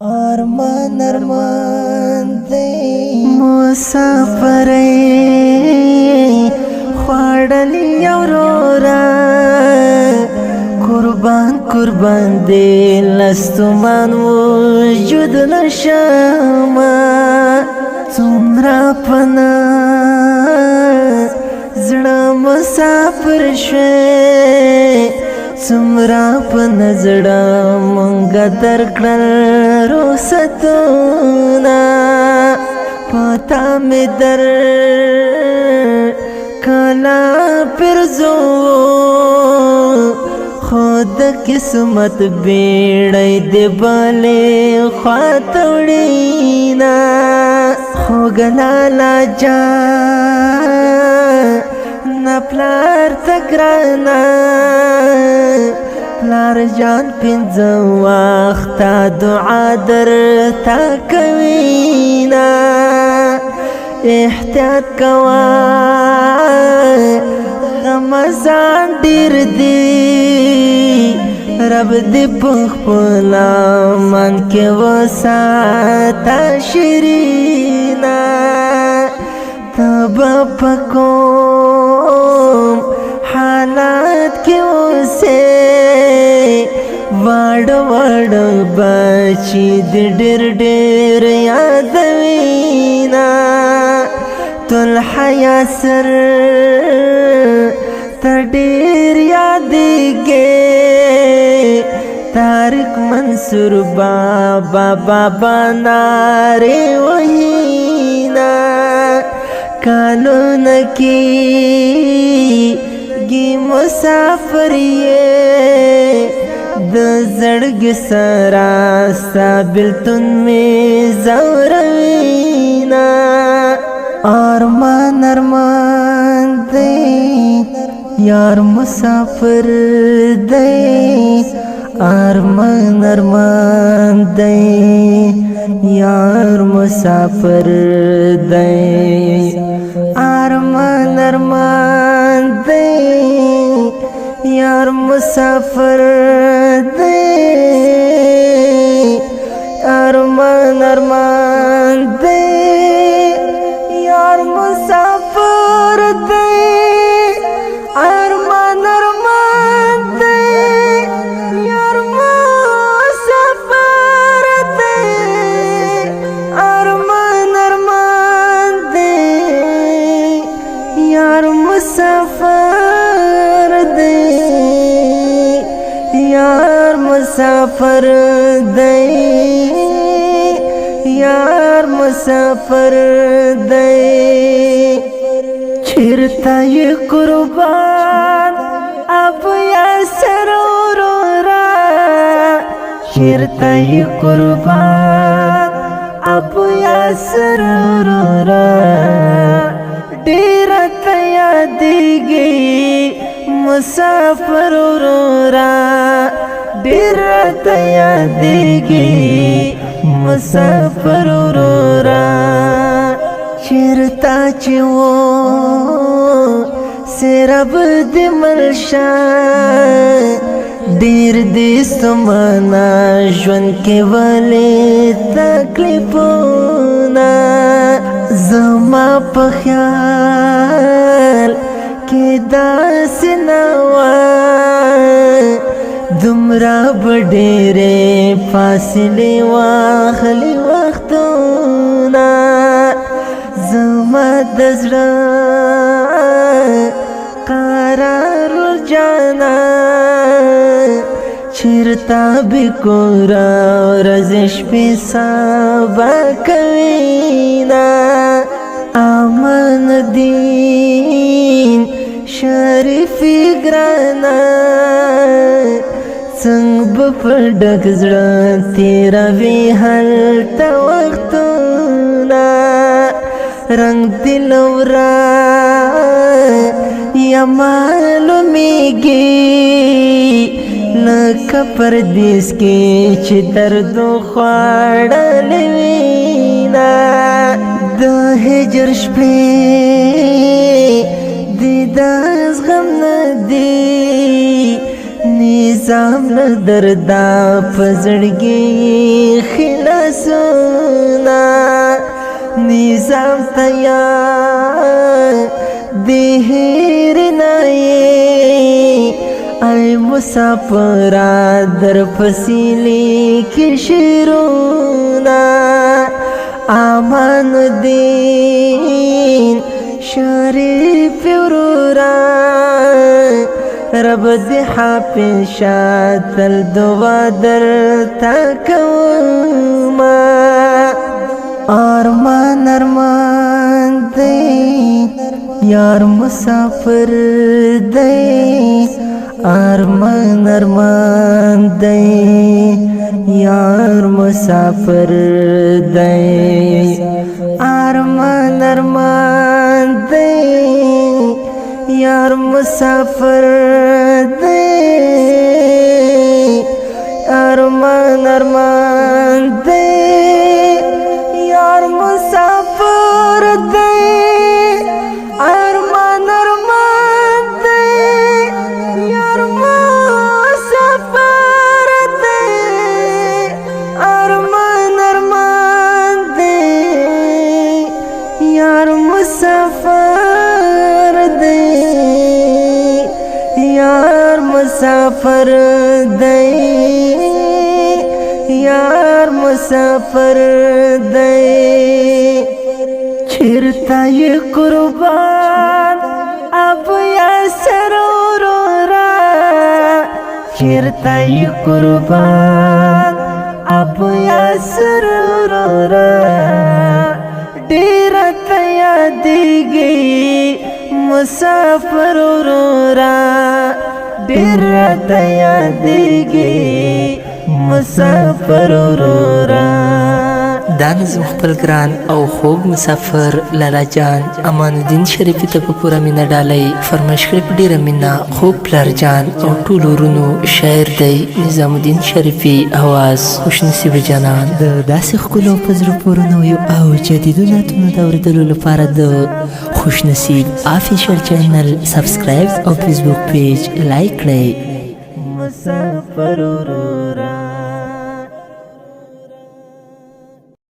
ارمان ارمان دی مسافرې خوړلی اورورا قربان قربان دی لستمان وجود نشما څومره پنا زړه مسافر شوې څومره پنا زړه مونږ درکړل روستونه پتا مې در کلا پرزو خود قسمت بیڑی دی بالے خواتوڑینا خوگلالا جا نپلار تگرانا پلار جان پنزو واختا دعا در تا کوینا احتیاط کوا غمزان ډیر دی رب دې پخپلا من کې وساته شیرینا تبا پکوم حالات کې اوسه وړ بچی دې ډېر ډېر یادوینا تل حیا سر تډیر یادګې طارق منصور بابا ناره وهینا کالون کی گی مسافر د زړګ سرا سابلتون می زوروینا ارمان ارمان دی یار مسافر دی ارمان ارمان دی یار مسافر دی ارمان ارمان دی یار مسافر دی ارمان ارمان دی یار مسافر دی ارمان ارمان دی یار مسافر دی ارمان ارمان دی یار مسافر دی یار مسافر دی یار مسافر دی چرتا یہ قربان اب یا سرورا چرتا یہ قربان اب یا سرورا ډیر ته یادېږي مسافر ورورا ډیر ته یادېږي مسافر ورورا چرتا چې و سرب دې ملشا ډیر دې سمانا ژوند کې ولې تکلیفونه زما په خیال کې داسې نه وه دومره به ډېرې فاصلې واخلي وختونه زما د زړه قرار جانا چرتا بکورا ورځ شپې سبا کوینا امان دین شریفی ګرانا څنګه به په ډک زړه تېروي هلته وختونه رنگ دل ورا یا معلومیږي لکه پردیس کې چې درد خوړلې وینا د هجر شپې د زغم نه دی نظام له دردا په زړګي خلا سونا نظام تیار دهیر نئی ای مسافرہ در فسیلی کی شرونا آمان الدین شریف ورورا رب دی حافظ شاتل دعا در تکوما ارمان ارمان دی یار مسافر دی ارمان ارمان دی یار مسافر دی ارمان ارمان دی یار مسافر دی ارمان ارمان دی یار مسافر دی ارمان ارمان دی یار مسافر دی ارمان ارمان دی یار مسافر دی یار مسافر دی یار مسافر دی چرتا یہ قربان اب یا سرورا چرتا یہ قربان اب یا سرورا ڈیرا تیا دیگی مسافر ورورا ڈیرا تیا دیگی مسافر ورورا دا نظم خپل ګران او خوږ مسافر لالا جان امان الدین شریفي ته په پوره مینه ډالۍ فرمایش کړی په ډېره مینه خوږ پلار جان او ټولو ورونو شاعر دی نظام الدین شریفي اواز خوشنصیب جانان د داسې ښکلو په زړه پورې نویو او جدیدو نعتونو د اورېدلو لپاره د خوشنصیب آفیشل چینل سبسکرایب او فیسبوک پیج لایک کړئ مسافر ورورا